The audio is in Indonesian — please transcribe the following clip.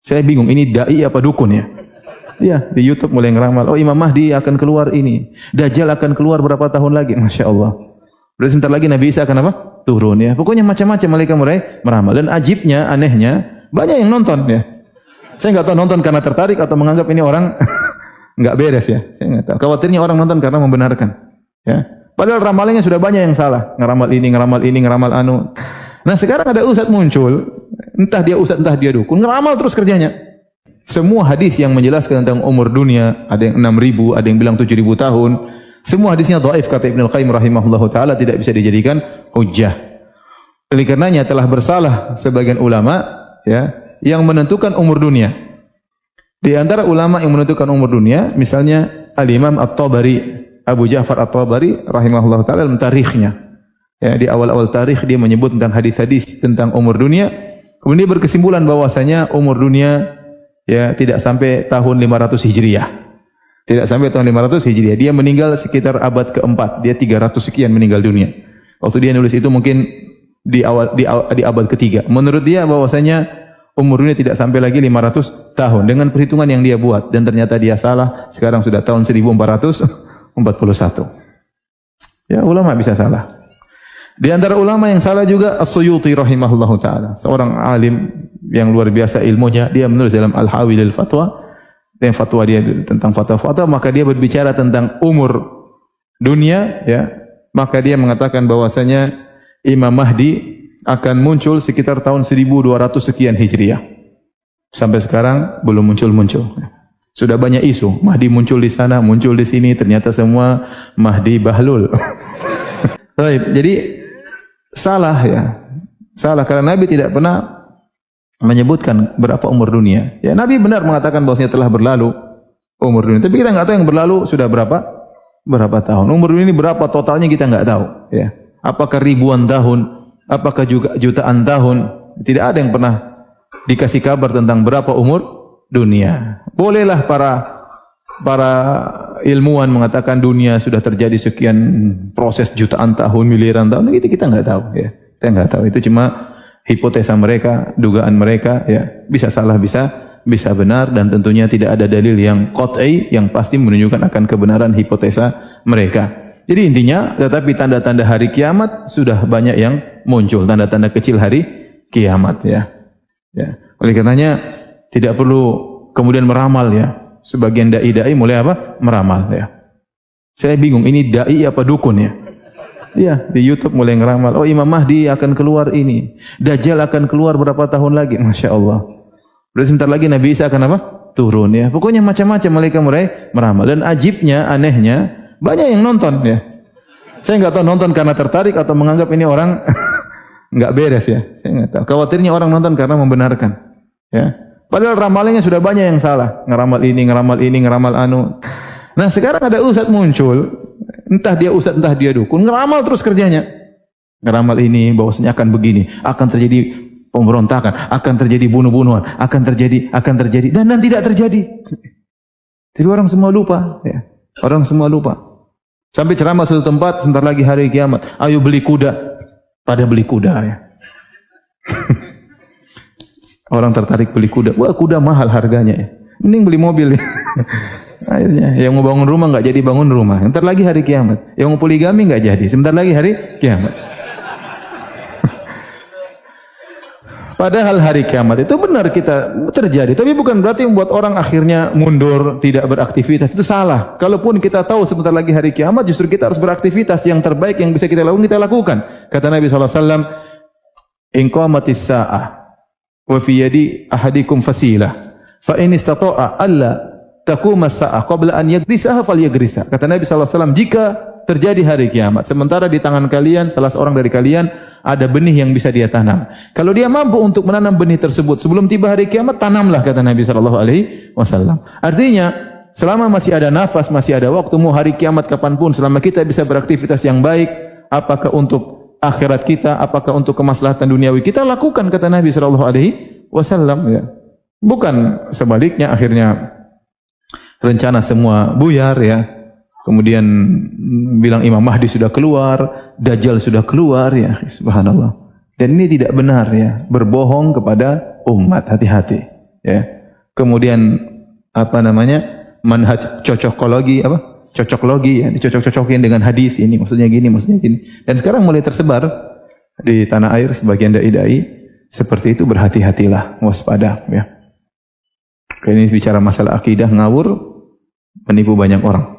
Saya bingung, ini dai apa dukun ya? Iya, di YouTube mulai ngeramal. Oh, Imam Mahdi akan keluar ini. Dajjal akan keluar berapa tahun lagi? Masya Allah. Berarti sebentar lagi Nabi Isa akan apa? Turun ya. Pokoknya macam-macam mereka mulai meramal. Dan ajibnya, anehnya, banyak yang nonton ya. Saya nggak tahu nonton karena tertarik atau menganggap ini orang nggak beres ya. Saya nggak tahu. Khawatirnya orang nonton karena membenarkan. Ya. Padahal ramalannya sudah banyak yang salah. Ngeramal ini, ngeramal anu. Nah sekarang ada ustadz muncul, entah dia ustadz, entah dia dukun, ngeramal terus kerjanya. Semua hadis yang menjelaskan tentang umur dunia, ada yang 6.000, ada yang bilang 7.000 tahun. Semua hadisnya dhaif, kata Ibnu Al-Qayyim rahimahullahu taala, tidak bisa dijadikan hujjah. Oleh karenanya telah bersalah sebagian ulama ya yang menentukan umur dunia. Di antara ulama yang menentukan umur dunia, misalnya Al-Imam At-Tabari, Abu Ja'far At-Tabari rahimahullahu taala dalam tarikhnya. Ya, di awal-awal tarikh dia menyebut tentang hadis-hadis tentang umur dunia. Kemudian dia berkesimpulan bahwasanya umur dunia ya tidak sampai tahun 500 Hijriah. Tidak sampai tahun 500 Hijriah. Dia meninggal sekitar abad keempat. Dia 300 sekian meninggal dunia. Waktu dia nulis itu mungkin di abad ketiga. Menurut dia bahwasanya umur dunia tidak sampai lagi 500 tahun dengan perhitungan yang dia buat, dan ternyata dia salah. Sekarang sudah tahun 1441. Ya, ulama bisa salah. Di antara ulama yang salah juga As-Suyuti rahimahullahu taala, seorang alim yang luar biasa ilmunya. Dia menulis dalam Al-Hawi lil Fatwa, dan fatwa dia tentang fatwa-fatwa, maka dia berbicara tentang umur dunia ya. Maka dia mengatakan bahwasanya Imam Mahdi akan muncul sekitar tahun 1200 sekian Hijriah. Sampai sekarang belum muncul-muncul. Sudah banyak isu, Mahdi muncul di sana, muncul di sini, ternyata semua Mahdi Bahlul. Baik, jadi salah ya. Salah karena Nabi tidak pernah menyebutkan berapa umur dunia. Ya, Nabi benar mengatakan bahwasanya telah berlalu umur dunia. Tapi kita enggak tahu yang berlalu sudah berapa tahun. Umur dunia ini berapa totalnya kita enggak tahu, ya. Apakah ribuan tahun, apakah juga jutaan tahun? Tidak ada yang pernah dikasih kabar tentang berapa umur dunia. Bolehlah para ilmuwan mengatakan dunia sudah terjadi sekian proses jutaan tahun, miliaran tahun, itu kita nggak tahu ya. Kita nggak tahu, itu cuma hipotesa mereka, dugaan mereka ya. Bisa salah, bisa benar, dan tentunya tidak ada dalil yang qat'i yang pasti menunjukkan akan kebenaran hipotesa mereka. Jadi intinya, tetapi tanda-tanda hari kiamat sudah banyak yang muncul, tanda-tanda kecil hari kiamat ya. Ya. Oleh karenanya tidak perlu kemudian meramal ya. Sebagian dai-dai mulai apa? Meramal ya. Saya bingung, ini dai apa dukun ya? Iya, di YouTube mulai ngeramal. Oh, Imam Mahdi akan keluar ini. Dajjal akan keluar berapa tahun lagi? Masya Allah. Berarti sebentar lagi Nabi Isa akan apa? Turun ya. Pokoknya macam-macam mereka mulai meramal. Dan ajibnya, anehnya, banyak yang nonton ya. Saya nggak tahu nonton karena tertarik atau menganggap ini orang nggak beres ya. Saya nggak tahu. Khawatirnya orang nonton karena membenarkan. Ya. Padahal ramalannya sudah banyak yang salah. Ngeramal ini, ngeramal anu. Nah sekarang ada ustadz muncul, entah dia ustadz, entah dia dukun, ngeramal terus kerjanya. Ngeramal ini, bahwasanya akan begini, akan terjadi pemberontakan, akan terjadi bunuh-bunuhan, akan terjadi, dan tidak terjadi. Jadi orang semua lupa. Ya. Orang semua lupa. Sampai ceramah suatu tempat, sebentar lagi hari kiamat. Ayo beli kuda. Pada beli kuda ya. Orang tertarik beli kuda. Wah, kuda mahal harganya ya. Mending beli mobil ya. Akhirnya yang mau bangun rumah enggak jadi bangun rumah. Entar lagi hari kiamat. Yang mau poligami enggak jadi. Sebentar lagi hari kiamat. Padahal hari kiamat itu benar kita terjadi, tapi bukan berarti membuat orang akhirnya mundur, tidak beraktivitas. Itu salah. Kalaupun kita tahu sebentar lagi hari kiamat, justru kita harus beraktivitas. Yang terbaik yang bisa kita lakukan. Kata Nabi SAW, in qamatis sa'ah wa fi yadi ahadikum fasilah fa in istata'a alla taquma as-sa'ah qabla an yagrisaha falyagrisha. Kata Nabi SAW, jika terjadi hari kiamat sementara di tangan kalian salah seorang dari kalian ada benih yang bisa dia tanam, kalau dia mampu untuk menanam benih tersebut sebelum tiba hari kiamat, tanamlah, kata Nabi SAW. Artinya selama masih ada nafas, masih ada waktu, mau hari kiamat kapanpun, selama kita bisa beraktivitas yang baik, apakah untuk akhirat kita, apakah untuk kemaslahatan duniawi kita, lakukan, kata Nabi SAW ya. Bukan sebaliknya akhirnya rencana semua buyar ya. Kemudian bilang Imam Mahdi sudah keluar, Dajjal sudah keluar ya. Subhanallah. Dan ini tidak benar ya, berbohong kepada umat, hati-hati. ya. Kemudian apa namanya? Manhaj cocokologi apa? Cocoklogi ya, dicocok-cocokin dengan hadis ini maksudnya gini, maksudnya gini. Dan sekarang mulai tersebar di tanah air sebagian dai-dai seperti itu, berhati-hatilah, waspada ya. Ini bicara masalah akidah ngawur, menipu banyak orang.